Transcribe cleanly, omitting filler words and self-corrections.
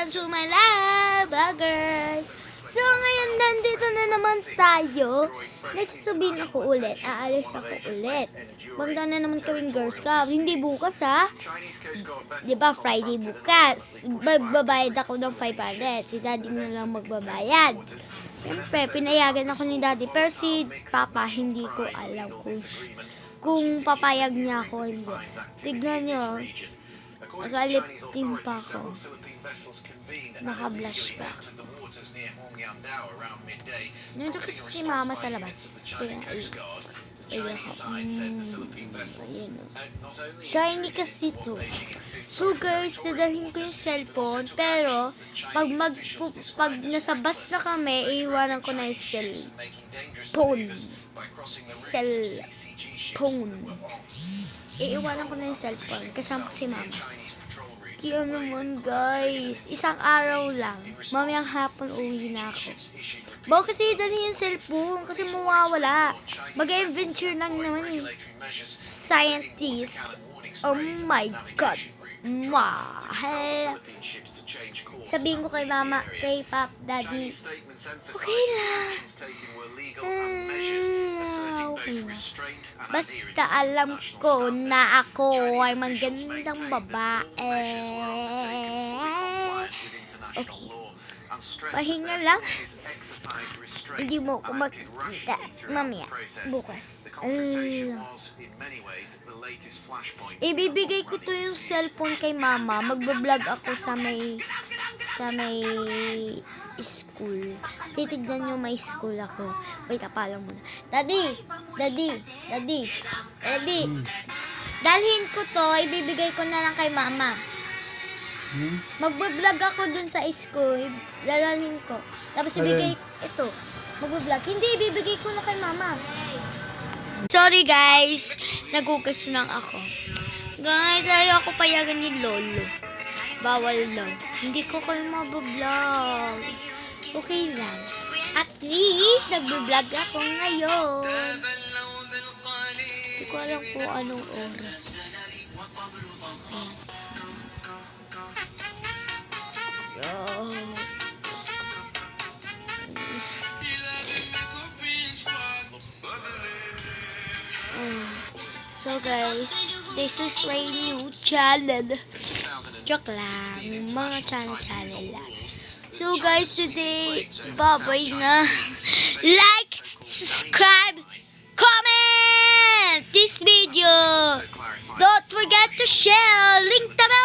welcome to my live vloggers. So ngayon nandito na naman tayo. Nagsasabihin ako ulit, aalis ako ulit. Magda na naman kaming girls club. Hindi bukas ha. Diba Friday bukas. Magbabayad ako ng 500. Si daddy na lang magbabayad. Siyempre, pinayagan ako ni daddy. Pero si papa, hindi ko alam kung papayag niya ako. Hindi. Tignan nyo. Nagaliptin pa ako. Naka-blush pa. Nandito kasi si mama sa labas. Kaya, ayun ako. Shiny kasi to. So guys, dadalhin ko yung cellphone. Pero, pag nasa bus na kami, iiwanan ko na yung cellphone. Iiwanan ko na yung cellphone. Kasama ko si mama. Kaya naman guys, isang araw lang. Mamayang hapon uwi na ako. Bawa kasi dali yung cellphone kasi mawawala. Mag-adventure lang naman eh. Scientist. Oh my God. Mahal. Sabihin ko kay mama, kay pap, daddy, okay lang. Okay na. Basta alam ko na ako ay magandang babae. Okay. Pahinga lang. Hindi mo ako makikita mamaya. Bukas. Ibibigay ko to yung cellphone kay mama. Magbablog ako sa may school. Titignan nyo may school ako. Wait, tapalang muna. Daddy. Dalhin ko to. Ibibigay ko na lang kay mama. Magbablog ako dun sa school. Dalalhin ko. Tapos ibigay ito. Magbablog. Hindi, ibibigay ko na kay mama. Sorry guys. Nagugas lang ako. Guys, ayaw ako payagan ni Lolo. Bawal lang. Hindi ko kayo mabablog. Okay lang. At least, nagbablog ako ngayon. Hindi ko alam kung anong oras. So guys, this is my new channel. Joke lang, mga channel lang. So guys, today, babay na. Like, subscribe, comment this video. Don't forget to share. Link naman.